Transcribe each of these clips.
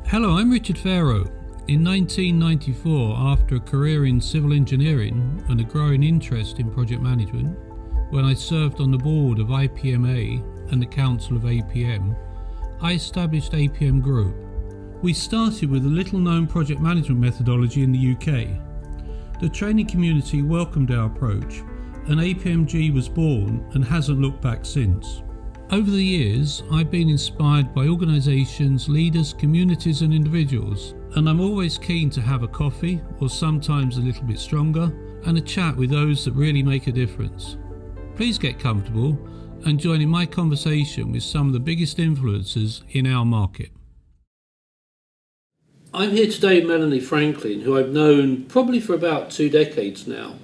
Hello, I'm Richard Pharro. In 1994, after a career in civil engineering and a growing interest in project management, when I served on the board of IPMA and the Council of APM, I established APM Group. We started with a little-known project management methodology in the UK. The training community welcomed our approach, and APMG was born and hasn't looked back since. Over the years, I've been inspired by organisations, leaders, communities and individuals, and I'm always keen to have a coffee, or sometimes a little bit stronger, and a chat with those that really make a difference. Please get comfortable and join in my conversation with some of the biggest influencers in our market. I'm here today with Melanie Franklin, who I've known probably for about 2 decades now.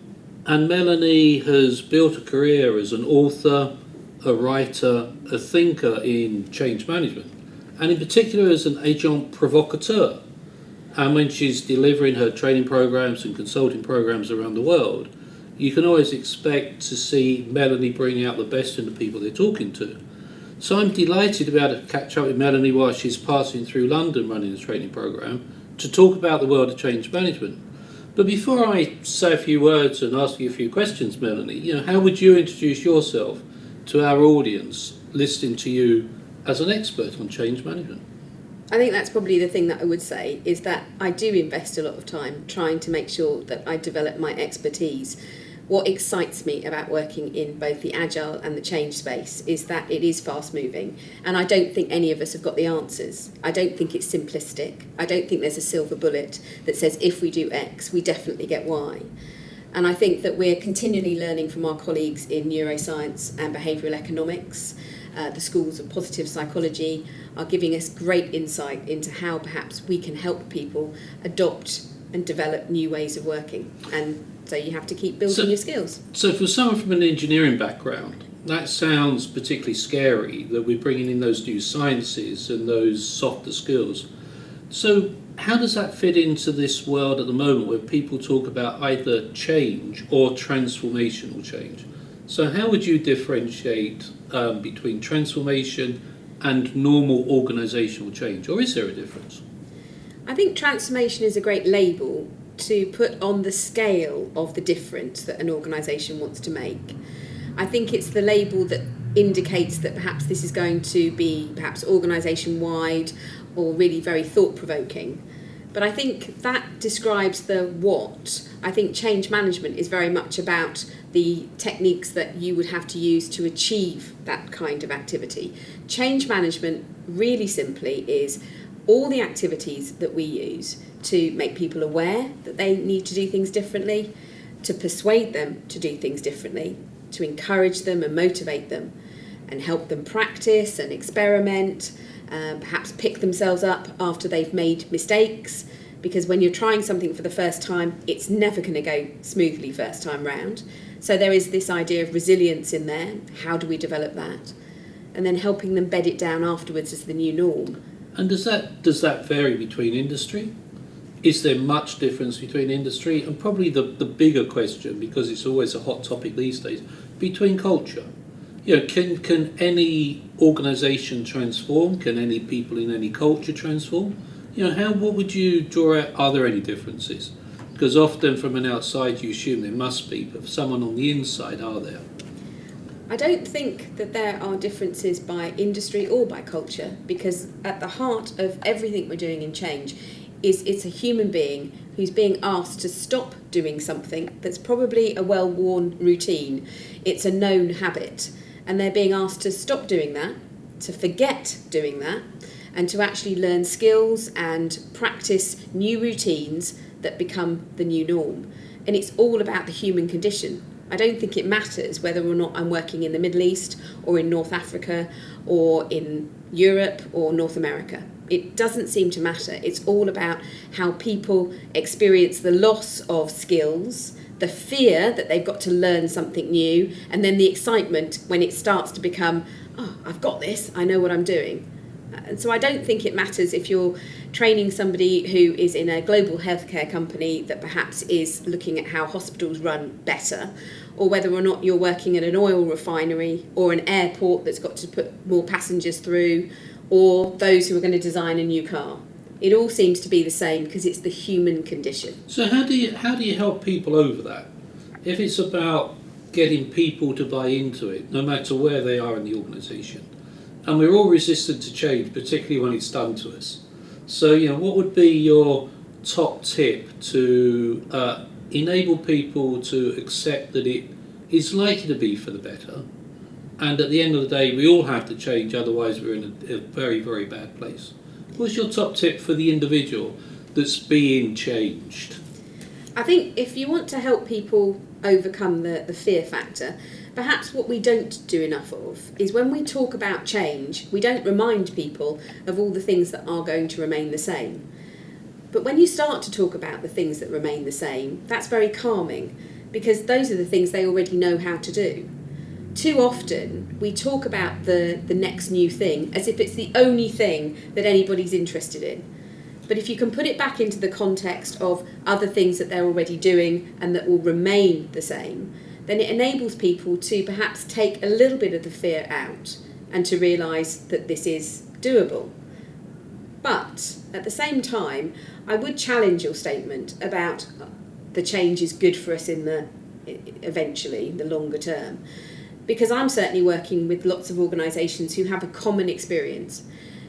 And Melanie has built a career as an author, a writer, a thinker in change management, and in particular as an agent provocateur. And when she's delivering her training programs and consulting programs around the world, you can always expect to see Melanie bring out the best in the people they're talking to. So I'm delighted to be able to catch up with Melanie while she's passing through London running a training program to talk about the world of change management. But before I say a few words and ask you a few questions, Melanie, how would you introduce yourself to our audience listening to you as an expert on change management? I think that's probably the thing that I would say, is that I do invest a lot of time trying to make sure that I develop my expertise. What excites me about working in both the agile and the change space is that it is fast moving, and I don't think any of us have got the answers. I don't think it's simplistic. I don't think there's a silver bullet that says if we do X, we definitely get Y. And I think that we're continually learning from our colleagues in neuroscience and behavioural economics. The schools of positive psychology are giving us great insight into how perhaps we can help people adopt and develop new ways of working. And so you have to keep building your skills. So for someone from an engineering background, that sounds particularly scary, that we're bringing in those new sciences and those softer skills. So how does that fit into this world at the moment where people talk about either change or transformational change? So how would you differentiate between transformation and normal organisational change, or is there a difference? I think transformation is a great label to put on the scale of the difference that an organisation wants to make. I think it's the label that indicates that perhaps this is going to be perhaps organisation-wide or really very thought-provoking. But I think that describes the what. I think change management is very much about the techniques that you would have to use to achieve that kind of activity. Change management, really simply, is all the activities that we use to make people aware that they need to do things differently, to persuade them to do things differently, to encourage them and motivate them, and help them practice and experiment, perhaps pick themselves up after they've made mistakes, because when you're trying something for the first time, it's never going to go smoothly first time round. So there is this idea of resilience in there. How do we develop that? And then helping them bed it down afterwards as the new norm. And does that vary between industry? Is there much difference between industry? And probably the bigger question, because it's always a hot topic these days, between culture. Can any organisation transform? Can any people in any culture transform? What would you draw out? Are there any differences? Because often from an outside you assume there must be, but for someone on the inside, are there? I don't think that there are differences by industry or by culture, because at the heart of everything we're doing in change is it's a human being who's being asked to stop doing something that's probably a well-worn routine. It's a known habit, and they're being asked to stop doing that, to forget doing that, and to actually learn skills and practice new routines that become the new norm. And it's all about the human condition. I don't think it matters whether or not I'm working in the Middle East or in North Africa or in Europe or North America. It doesn't seem to matter. It's all about how people experience the loss of skills, the fear that they've got to learn something new, and then the excitement when it starts to become, oh, I've got this, I know what I'm doing. And so I don't think it matters if you're training somebody who is in a global healthcare company that perhaps is looking at how hospitals run better, or whether or not you're working at an oil refinery or an airport that's got to put more passengers through, or those who are going to design a new car. It all seems to be the same because it's the human condition. So how do you help people over that? If it's about getting people to buy into it, no matter where they are in the organisation, and we're all resistant to change, particularly when it's done to us. So, what would be your top tip to enable people to accept that it is likely to be for the better, and at the end of the day, we all have to change, otherwise we're in a very, very bad place? What's your top tip for the individual that's being changed? I think if you want to help people overcome the fear factor, perhaps what we don't do enough of is when we talk about change, we don't remind people of all the things that are going to remain the same. But when you start to talk about the things that remain the same, that's very calming, because those are the things they already know how to do. Too often we talk about the next new thing as if it's the only thing that anybody's interested in. But if you can put it back into the context of other things that they're already doing and that will remain the same, then it enables people to perhaps take a little bit of the fear out and to realise that this is doable. But at the same time, I would challenge your statement about the change is good for us in the longer term, because I'm certainly working with lots of organisations who have a common experience.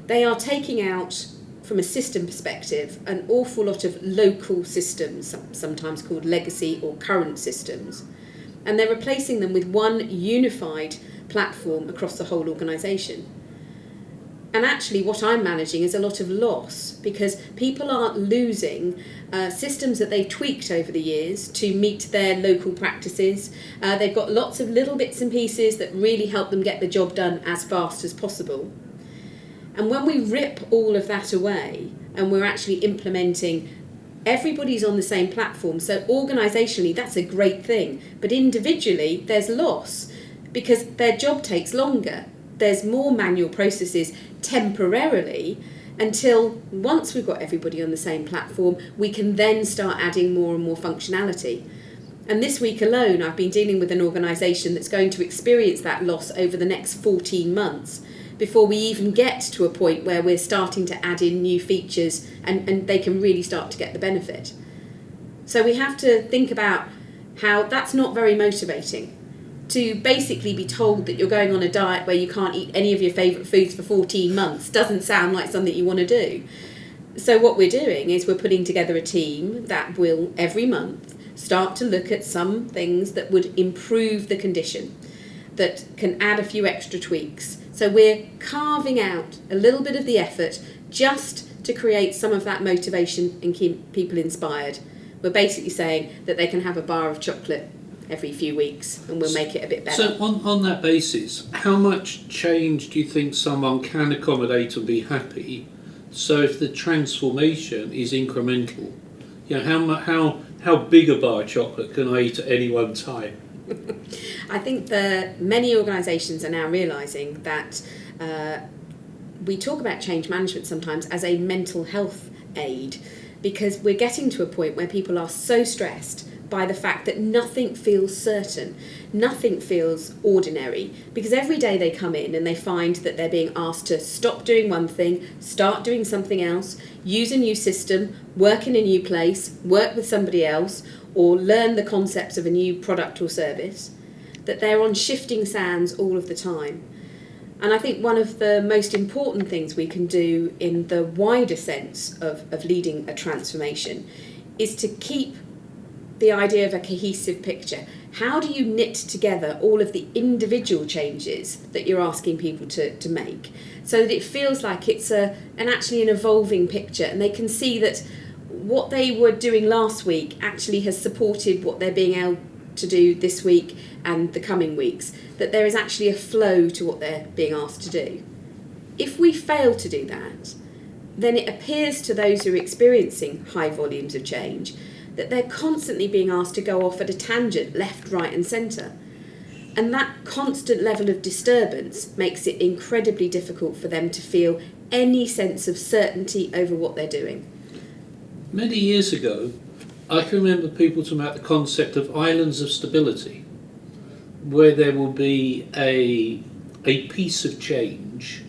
They are taking out, from a system perspective, an awful lot of local systems, sometimes called legacy or current systems, and they're replacing them with one unified platform across the whole organisation. And actually what I'm managing is a lot of loss, because people are losing systems that they've tweaked over the years to meet their local practices. They've got lots of little bits and pieces that really help them get the job done as fast as possible. And when we rip all of that away and we're actually implementing, everybody's on the same platform. So organisationally, that's a great thing. But individually, there's loss because their job takes longer. There's more manual processes temporarily until once we've got everybody on the same platform, we can then start adding more and more functionality. And this week alone, I've been dealing with an organisation that's going to experience that loss over the next 14 months before we even get to a point where we're starting to add in new features and they can really start to get the benefit. So we have to think about how that's not very motivating. To basically be told that you're going on a diet where you can't eat any of your favourite foods for 14 months doesn't sound like something you want to do. So what we're doing is we're putting together a team that will every month start to look at some things that would improve the condition, that can add a few extra tweaks. So we're carving out a little bit of the effort just to create some of that motivation and keep people inspired. We're basically saying that they can have a bar of chocolate every few weeks and we'll make it a bit better. So on that basis, how much change do you think someone can accommodate and be happy? So if the transformation is incremental, how big a bar of chocolate can I eat at any one time? I think that many organisations are now realising that we talk about change management sometimes as a mental health aid, because we're getting to a point where people are so stressed by the fact that nothing feels certain, nothing feels ordinary, because every day they come in and they find that they're being asked to stop doing one thing, start doing something else, use a new system, work in a new place, work with somebody else, or learn the concepts of a new product or service, that they're on shifting sands all of the time. And I think one of the most important things we can do in the wider sense of leading a transformation is to keep the idea of a cohesive picture. How do you knit together all of the individual changes that you're asking people to make so that it feels like it's actually an evolving picture, and they can see that what they were doing last week actually has supported what they're being able to do this week and the coming weeks, that there is actually a flow to what they're being asked to do. If we fail to do that, then it appears to those who are experiencing high volumes of change that they're constantly being asked to go off at a tangent, left, right and centre. And that constant level of disturbance makes it incredibly difficult for them to feel any sense of certainty over what they're doing. Many years ago, I can remember people talking about the concept of islands of stability, where there will be a piece of change,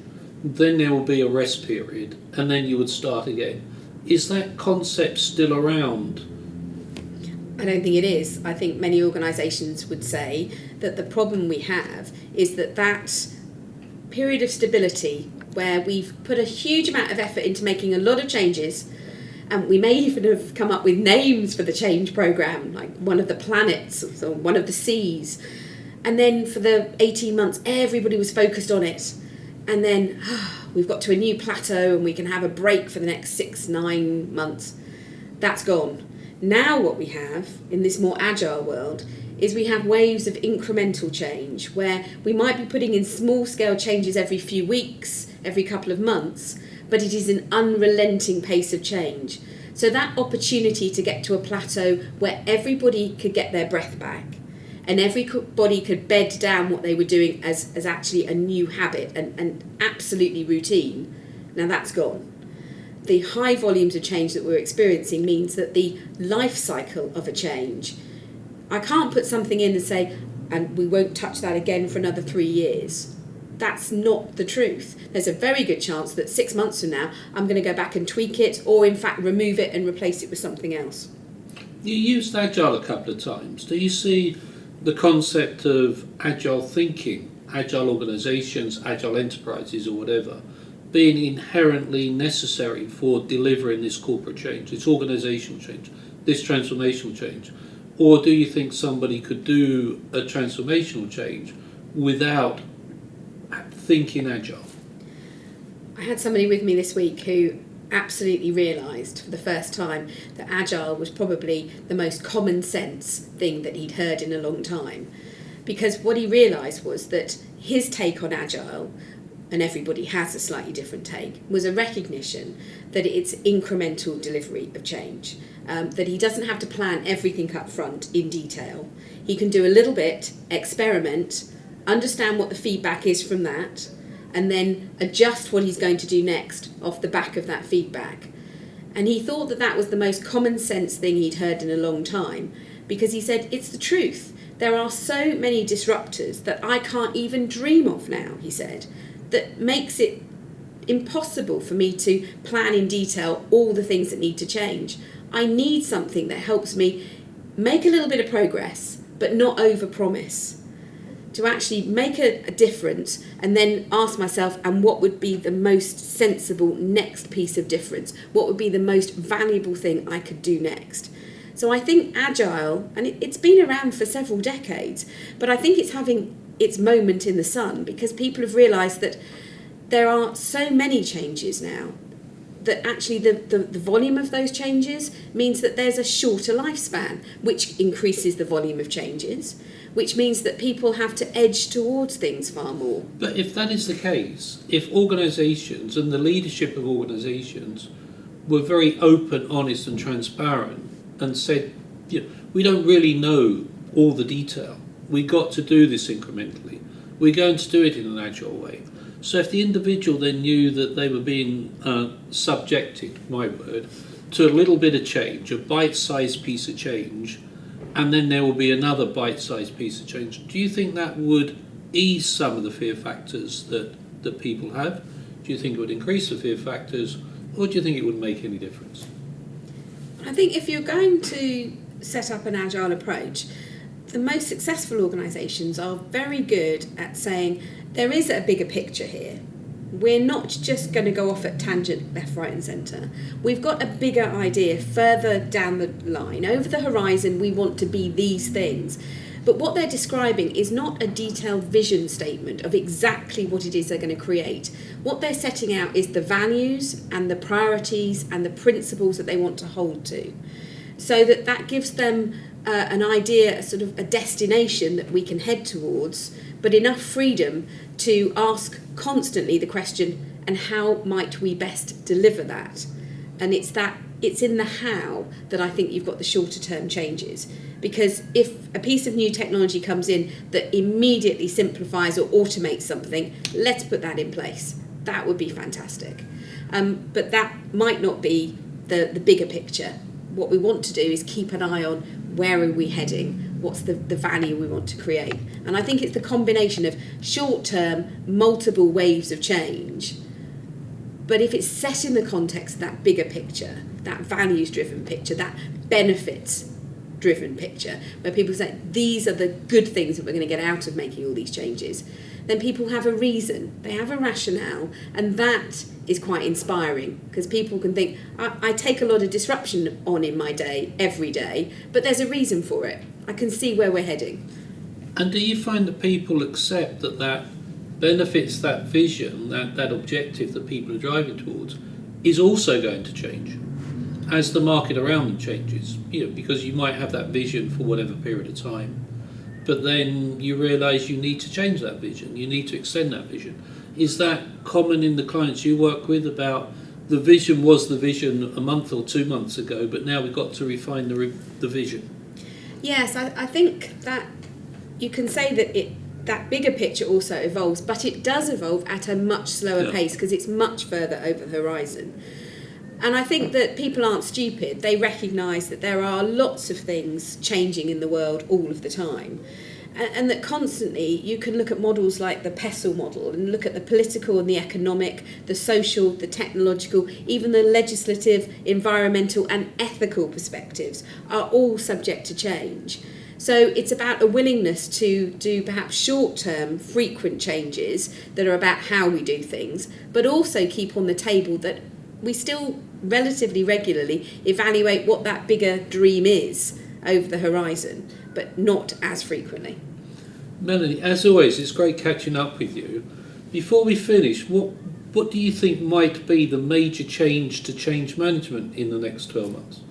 then there will be a rest period, and then you would start again. Is that concept still around? I don't think it is. I think many organisations would say that the problem we have is that period of stability where we've put a huge amount of effort into making a lot of changes, and we may even have come up with names for the change programme, like one of the planets or one of the seas. And then for the 18 months, everybody was focused on it. And then we've got to a new plateau and we can have a break for the next 6-9 months. That's gone. Now what we have in this more agile world is we have waves of incremental change where we might be putting in small scale changes every few weeks, every couple of months, but it is an unrelenting pace of change. So that opportunity to get to a plateau where everybody could get their breath back and everybody could bed down what they were doing as actually a new habit and absolutely routine, now that's gone. The high volumes of change that we're experiencing means that the life cycle of a change, I can't put something in and say, and we won't touch that again for another 3 years. That's not the truth. There's a very good chance that 6 months from now, I'm going to go back and tweak it or in fact remove it and replace it with something else. You used Agile a couple of times. Do you see the concept of Agile thinking, Agile organisations, Agile enterprises or whatever, being inherently necessary for delivering this corporate change, this organisational change, this transformational change? Or do you think somebody could do a transformational change without thinking Agile? I had somebody with me this week who absolutely realised for the first time that Agile was probably the most common sense thing that he'd heard in a long time. Because what he realised was that his take on Agile, and everybody has a slightly different take, was a recognition that it's incremental delivery of change. That he doesn't have to plan everything up front in detail. He can do a little bit, experiment, understand what the feedback is from that, and then adjust what he's going to do next off the back of that feedback. And he thought that that was the most common sense thing he'd heard in a long time, because he said, it's the truth. There are so many disruptors that I can't even dream of now, he said, that makes it impossible for me to plan in detail all the things that need to change. I need something that helps me make a little bit of progress, but not overpromise. To actually make a difference and then ask myself, and what would be the most sensible next piece of difference? What would be the most valuable thing I could do next? So I think Agile, and it's been around for several decades, but I think it's having its moment in the sun because people have realised that there are so many changes now that actually the volume of those changes means that there's a shorter lifespan, which increases the volume of changes, which means that people have to edge towards things far more. But if that is the case, if organisations and the leadership of organisations were very open, honest and transparent and said, we don't really know all the detail, we got to do this incrementally, we're going to do it in an agile way. So if the individual then knew that they were being subjected, my word, to a little bit of change, a bite-sized piece of change, and then there will be another bite-sized piece of change, do you think that would ease some of the fear factors that people have? Do you think it would increase the fear factors, or do you think it wouldn't make any difference? I think if you're going to set up an agile approach, the most successful organisations are very good at saying, there is a bigger picture here. We're not just going to go off at tangent left, right and centre. We've got a bigger idea further down the line. Over the horizon, we want to be these things. But what they're describing is not a detailed vision statement of exactly what it is they're going to create. What they're setting out is the values and the priorities and the principles that they want to hold to. So that gives them an idea, sort of a destination that we can head towards, but enough freedom to ask constantly the question, and how might we best deliver that? And it's in the how that I think you've got the shorter term changes. Because if a piece of new technology comes in that immediately simplifies or automates something, let's put that in place. That would be fantastic. But that might not be the bigger picture. What we want to do is keep an eye on where are we heading, what's the value we want to create. And I think it's the combination of short-term, multiple waves of change But if it's set in the context of that bigger picture, that values-driven picture, that benefits-driven picture, where people say, these are the good things that we're going to get out of making all these changes, then people have a reason, they have a rationale, and that is quite inspiring, because people can think, I take a lot of disruption on in my day, every day, but there's a reason for it. I can see where we're heading. And do you find that people accept that benefits, that vision, that objective that people are driving towards is also going to change as the market around them changes? Because you might have that vision for whatever period of time, but then you realise you need to change that vision, you need to extend that vision. Is that common in the clients you work with, about the vision was the vision a month or 2 months ago, but now we've got to refine the vision? Yes, I think that you can say that that bigger picture also evolves, but it does evolve at a much slower pace because it's much further over the horizon. And I think that people aren't stupid. They recognise that there are lots of things changing in the world all of the time. And that constantly you can look at models like the PESTLE model and look at the political and the economic, the social, the technological, even the legislative, environmental and ethical perspectives are all subject to change. So it's about a willingness to do perhaps short-term, frequent changes that are about how we do things, but also keep on the table that we still relatively regularly evaluate what that bigger dream is over the horizon, but not as frequently. Melanie, as always, it's great catching up with you. Before we finish, what do you think might be the major change to change management in the next 12 months?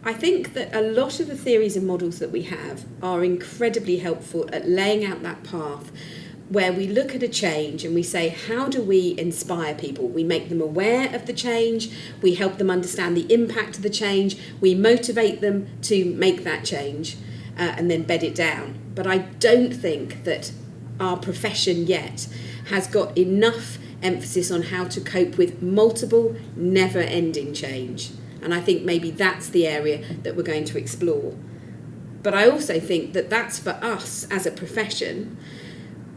I think that a lot of the theories and models that we have are incredibly helpful at laying out that path where we look at a change and we say, how do we inspire people? We make them aware of the change, we help them understand the impact of the change, we motivate them to make that change and then bed it down. But I don't think that our profession yet has got enough emphasis on how to cope with multiple, never-ending change. And I think maybe that's the area that we're going to explore. But I also think that that's for us as a profession.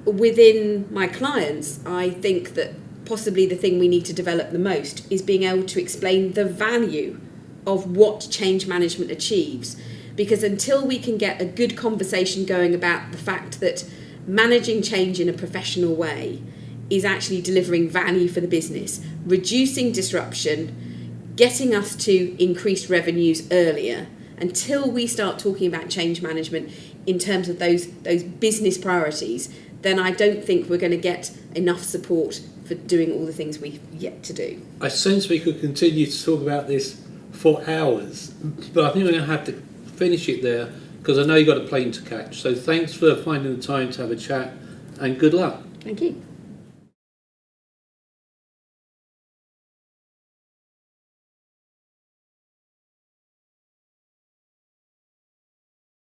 Within my clients, I think that possibly the thing we need to develop the most is being able to explain the value of what change management achieves. Because until we can get a good conversation going about the fact that managing change in a professional way is actually delivering value for the business, reducing disruption, getting us to increase revenues earlier, until we start talking about change management in terms of those business priorities, then I don't think we're going to get enough support for doing all the things we've yet to do. I sense we could continue to talk about this for hours, but I think we're going to have to finish it there because I know you've got a plane to catch. So thanks for finding the time to have a chat and good luck. Thank you.